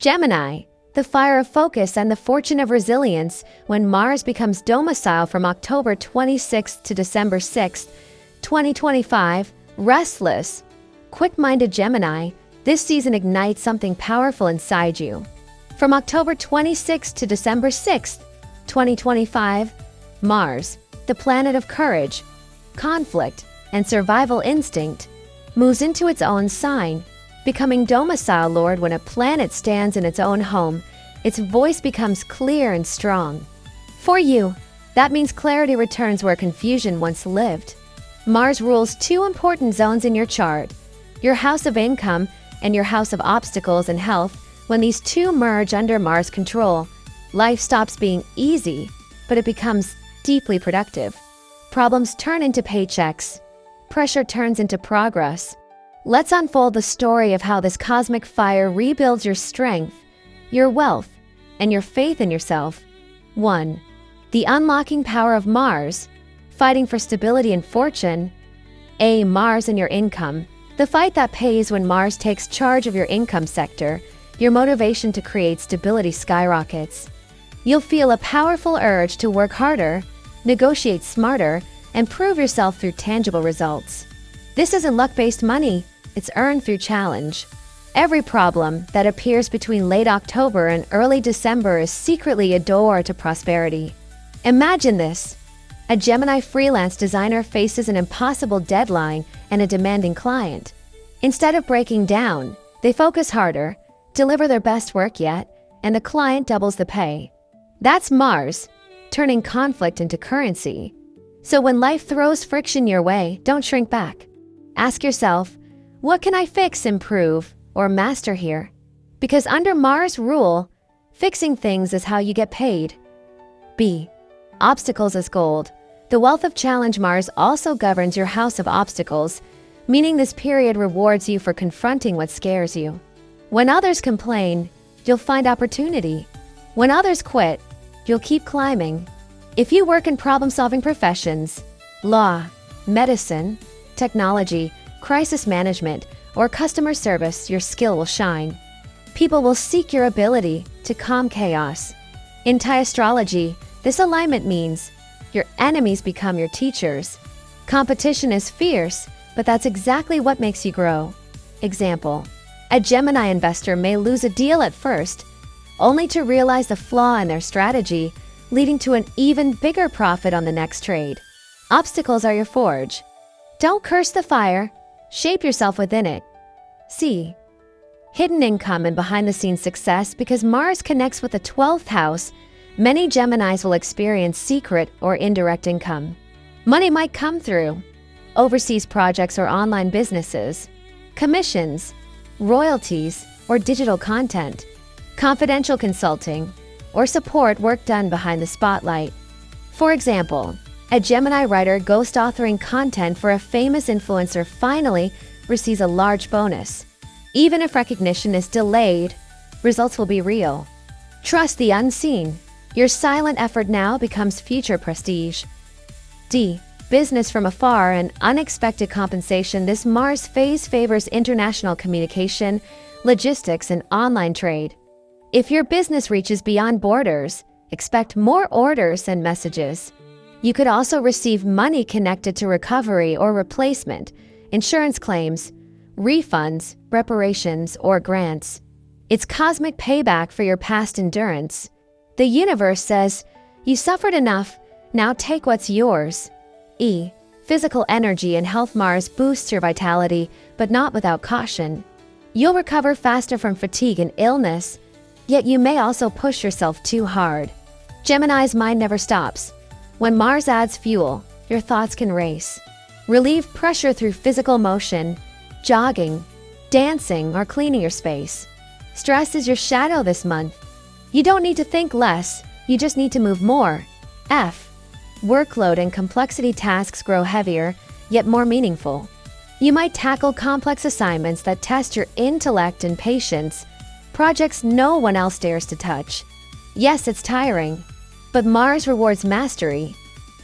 Gemini, the fire of focus and the fortune of resilience when Mars becomes domicile from October 26th to December 6th, 2025, restless. Quick-minded Gemini, this season ignites something powerful inside you. From October 26th to December 6th, 2025, Mars, the planet of courage, conflict, and survival instinct, moves into its own sign. Becoming domicile lord when a planet stands in its own home, its voice becomes clear and strong. For you, that means clarity returns where confusion once lived. Mars rules two important zones in your chart, your house of income and your house of obstacles and health. When these two merge under Mars control, life stops being easy, but it becomes deeply productive. Problems turn into paychecks. Pressure turns into progress. Let's unfold the story of how this cosmic fire rebuilds your strength, your wealth, and your faith in yourself. 1. The unlocking power of Mars, fighting for stability and fortune. Mars and your income. The fight that pays. When Mars takes charge of your income sector, your motivation to create stability skyrockets. You'll feel a powerful urge to work harder, negotiate smarter, and prove yourself through tangible results. This isn't luck-based money, it's earned through challenge. Every problem that appears between late October and early December is secretly a door to prosperity. Imagine this. A Gemini freelance designer faces an impossible deadline and a demanding client. Instead of breaking down, they focus harder, deliver their best work yet, and the client doubles the pay. That's Mars, turning conflict into currency. So when life throws friction your way, don't shrink back. Ask yourself, what can I fix, improve, or master here? Because under Mars rule, fixing things is how you get paid. B. Obstacles as gold. The wealth of challenge. Mars also governs your house of obstacles, meaning this period rewards you for confronting what scares you. When others complain, you'll find opportunity. When others quit, you'll keep climbing. If you work in problem-solving professions, law, medicine, technology, crisis management, or customer service, your skill will shine. People will seek your ability to calm chaos. In thaiastrology, this alignment means your enemies become your teachers. Competition is fierce, but that's exactly what makes you grow. Example: a Gemini investor may lose a deal at first, only to realize the flaw in their strategy, leading to an even bigger profit on the next trade. Obstacles are your forge. Don't curse the fire, shape yourself within it. C. Hidden income and behind-the-scenes success. Because Mars connects with the 12th house, many Geminis will experience secret or indirect income. Money might come through overseas projects or online businesses, commissions, royalties, or digital content, confidential consulting, or support work done behind the spotlight. For example, a Gemini writer ghost authoring content for a famous influencer finally receives a large bonus. Even if recognition is delayed, results will be real. Trust the unseen. Your silent effort now becomes future prestige. D. Business from afar and unexpected compensation. This Mars phase favors international communication, logistics, and online trade. If your business reaches beyond borders, expect more orders and messages. You could also receive money connected to recovery or replacement, insurance claims, refunds, reparations, or grants. It's cosmic payback for your past endurance. The universe says, you suffered enough, now take what's yours. E. Physical energy and health. Mars boosts your vitality, but not without caution. You'll recover faster from fatigue and illness, yet you may also push yourself too hard. Gemini's mind never stops. When Mars adds fuel, your thoughts can race. Relieve pressure through physical motion, jogging, dancing, or cleaning your space. Stress is your shadow this month. You don't need to think less, you just need to move more. F. Workload and complexity. Tasks grow heavier, yet more meaningful. You might tackle complex assignments that test your intellect and patience, projects no one else dares to touch. Yes, it's tiring, but Mars rewards mastery.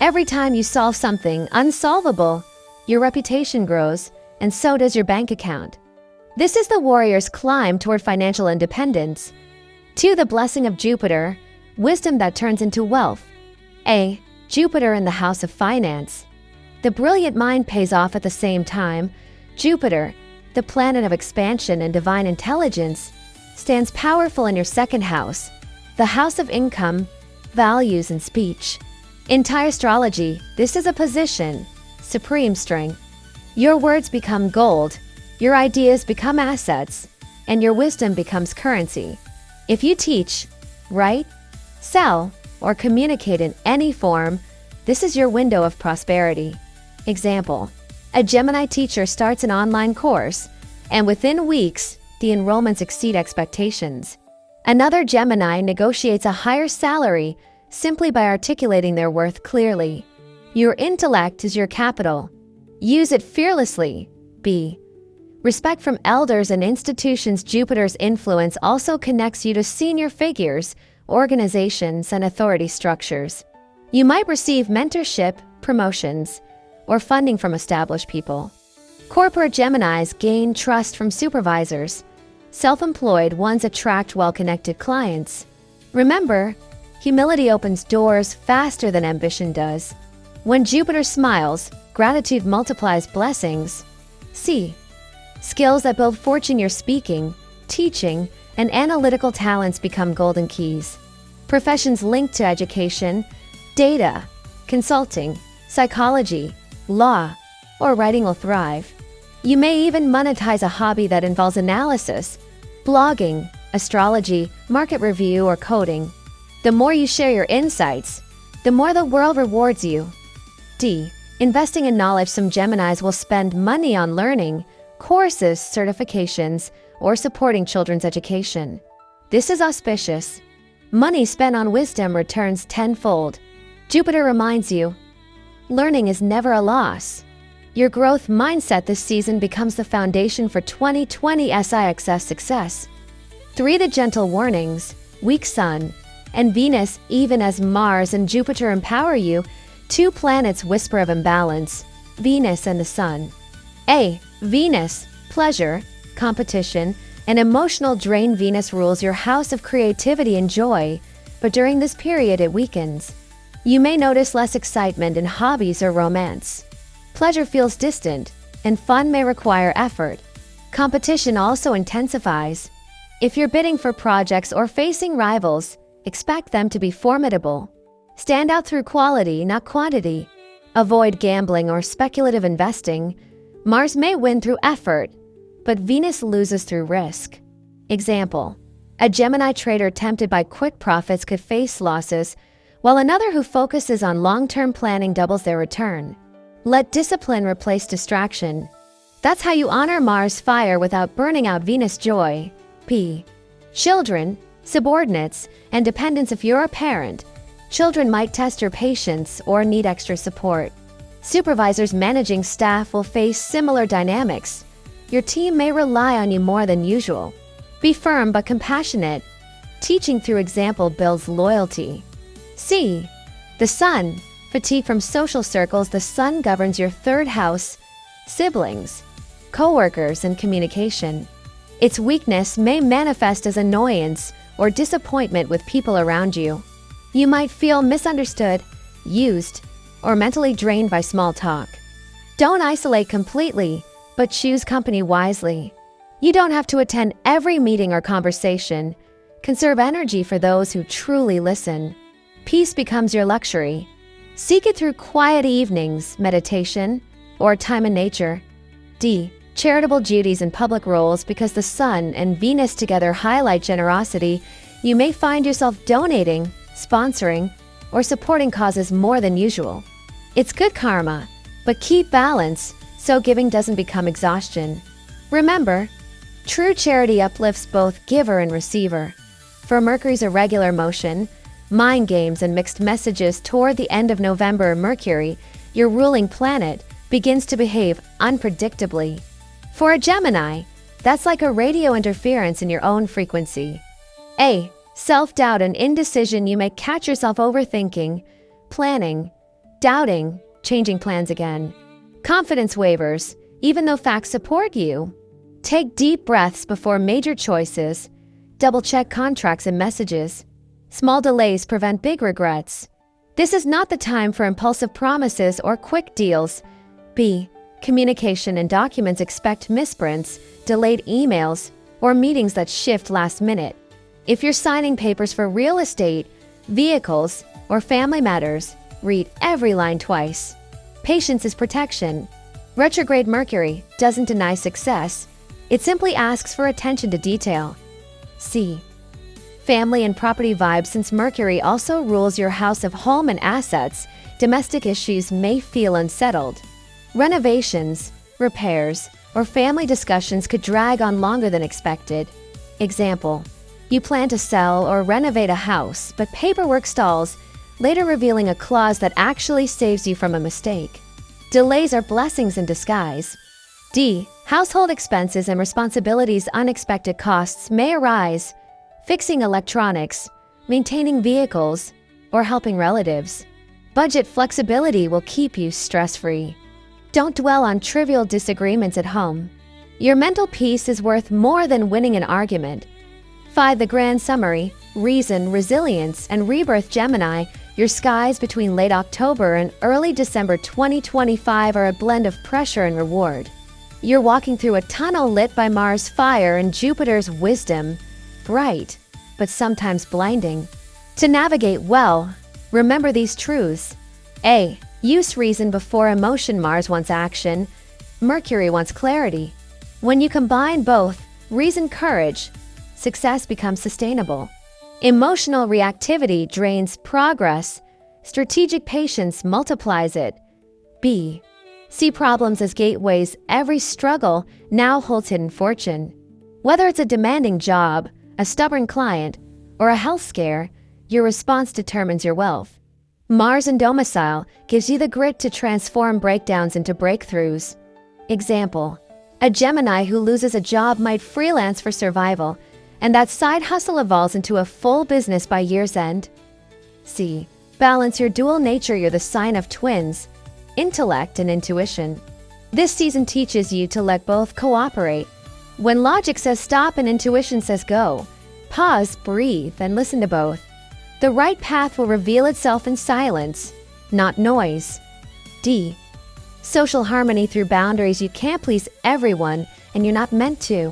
Every time you solve something unsolvable, your reputation grows, and so does your bank account. This is the warrior's climb toward financial independence. 2. The blessing of Jupiter, wisdom that turns into wealth. A. Jupiter in the house of finance. The brilliant mind pays off at the same time. Jupiter, the planet of expansion and divine intelligence, stands powerful in your second house, the house of income, values, and speech. In thaiastrology, this is a position, supreme strength. Your words become gold, your ideas become assets, and your wisdom becomes currency. If you teach, write, sell, or communicate in any form, this is your window of prosperity. Example: a Gemini teacher starts an online course, and within weeks, the enrollments exceed expectations. Another Gemini negotiates a higher salary simply by articulating their worth clearly. Your intellect is your capital. Use it fearlessly. B. Respect from elders and institutions. Jupiter's influence also connects you to senior figures, organizations, and authority structures. You might receive mentorship, promotions, or funding from established people. Corporate Geminis gain trust from supervisors. Self-employed ones attract well-connected clients. Remember, humility opens doors faster than ambition does. When Jupiter smiles, gratitude multiplies blessings. C. Skills that build fortune. Your speaking, teaching, and analytical talents become golden keys. Professions linked to education, data, consulting, psychology, law, or writing will thrive. You may even monetize a hobby that involves analysis, blogging, astrology, market review, or coding. The more you share your insights, the more the world rewards you. D. Investing in knowledge. Some Geminis will spend money on learning, courses, certifications, or supporting children's education. This is auspicious. Money spent on wisdom returns tenfold. Jupiter reminds you, learning is never a loss. Your growth mindset this season becomes the foundation for 2020 SIXS success. 3. The gentle warnings, weak Sun, and Venus. Even as Mars and Jupiter empower you, two planets whisper of imbalance, Venus and the Sun. A. Venus, pleasure, competition, and emotional drain. Venus rules your house of creativity and joy, but during this period it weakens. You may notice less excitement in hobbies or romance. Pleasure feels distant, and fun may require effort. Competition also intensifies. If you're bidding for projects or facing rivals, expect them to be formidable. Stand out through quality, not quantity. Avoid gambling or speculative investing. Mars may win through effort, but Venus loses through risk. Example: a Gemini trader tempted by quick profits could face losses, while another who focuses on long-term planning doubles their return. Let discipline replace distraction. That's how you honor Mars fire without burning out Venus joy. P. Children, subordinates, and dependents. If you're a parent, children might test your patience or need extra support. Supervisors managing staff will face similar dynamics. Your team may rely on you more than usual. Be firm but compassionate. Teaching through example builds loyalty. C. The Sun. Fatigue from social circles. The Sun governs your third house, siblings, co-workers, and communication. Its weakness may manifest as annoyance or disappointment with people around you. You might feel misunderstood, used, or mentally drained by small talk. Don't isolate completely, but choose company wisely. You don't have to attend every meeting or conversation. Conserve energy for those who truly listen. Peace becomes your luxury. Seek it through quiet evenings, meditation, or time in nature. D. Charitable duties and public roles. Because the Sun and Venus together highlight generosity, you may find yourself donating, sponsoring, or supporting causes more than usual. It's good karma, but keep balance so giving doesn't become exhaustion. Remember, true charity uplifts both giver and receiver. For Mercury's irregular motion, mind games, and mixed messages toward the end of November, Mercury, your ruling planet, begins to behave unpredictably. For a Gemini, that's like a radio interference in your own frequency. A. Self-doubt and indecision. You may catch yourself overthinking, planning, doubting, changing plans again. Confidence wavers, even though facts support you. Take deep breaths before major choices. Double-check contracts and messages. Small delays prevent big regrets. This is not the time for impulsive promises or quick deals. B. Communication and documents expect misprints, delayed emails, or meetings that shift last minute. If you're signing papers for real estate, vehicles, or family matters, read every line twice. Patience is protection. Retrograde Mercury doesn't deny success. It simply asks for attention to detail. C. Family and property vibes. Since Mercury also rules your house of home and assets, domestic issues may feel unsettled. Renovations, repairs, or family discussions could drag on longer than expected. Example: you plan to sell or renovate a house, but paperwork stalls, later revealing a clause that actually saves you from a mistake. Delays are blessings in disguise. D. Household expenses and responsibilities. Unexpected costs may arise. Fixing electronics, maintaining vehicles, or helping relatives. Budget flexibility will keep you stress-free. Don't dwell on trivial disagreements at home. Your mental peace is worth more than winning an argument. 5. The grand summary: reason, resilience, and rebirth. Gemini, your skies between late October and early December 2025 are a blend of pressure and reward. You're walking through a tunnel lit by Mars' fire and Jupiter's wisdom, bright, but sometimes blinding. To navigate well, remember these truths. A. Use reason before emotion. Mars wants action. Mercury wants clarity. When you combine both, reason, courage, success becomes sustainable. Emotional reactivity drains progress. Strategic patience multiplies it. B. See problems as gateways. Every struggle now holds hidden fortune. Whether it's a demanding job, a stubborn client, or a health scare, your response determines your wealth. Mars in domicile gives you the grit to transform breakdowns into breakthroughs. Example: a Gemini who loses a job might freelance for survival, and that side hustle evolves into a full business by year's end. C. Balance your dual nature. You're the sign of twins, intellect and intuition. This season teaches you to let both cooperate. When logic says stop and intuition says go, pause, breathe, and listen to both. The right path will reveal itself in silence, not noise. D. Social harmony through boundaries. You can't please everyone, and you're not meant to.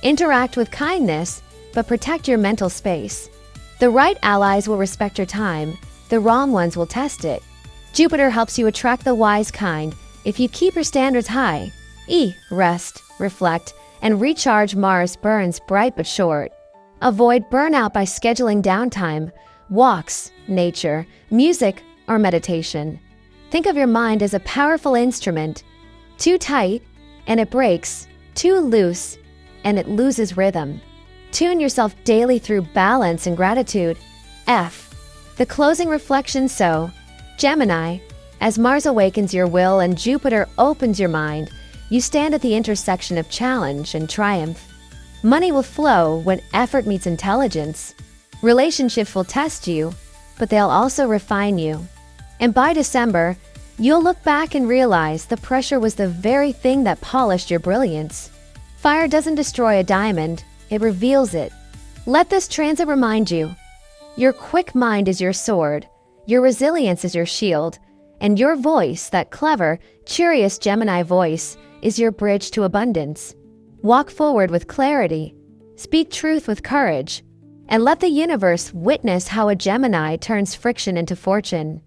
Interact with kindness, but protect your mental space. The right allies will respect your time, the wrong ones will test it. Jupiter helps you attract the wise kind if you keep your standards high. E. Rest, reflect, and recharge. Mars burns bright but short. Avoid burnout by scheduling downtime, walks, nature, music, or meditation. Think of your mind as a powerful instrument. Too tight, and it breaks. Too loose, and it loses rhythm. Tune yourself daily through balance and gratitude. F. The closing reflection. So, Gemini, as Mars awakens your will and Jupiter opens your mind, you stand at the intersection of challenge and triumph. Money will flow when effort meets intelligence. Relationships will test you, but they'll also refine you. And by December, you'll look back and realize the pressure was the very thing that polished your brilliance. Fire doesn't destroy a diamond, it reveals it. Let this transit remind you: your quick mind is your sword, your resilience is your shield, and your voice, that clever, curious Gemini voice, is your bridge to abundance. Walk forward with clarity, speak truth with courage, and let the universe witness how a Gemini turns friction into fortune.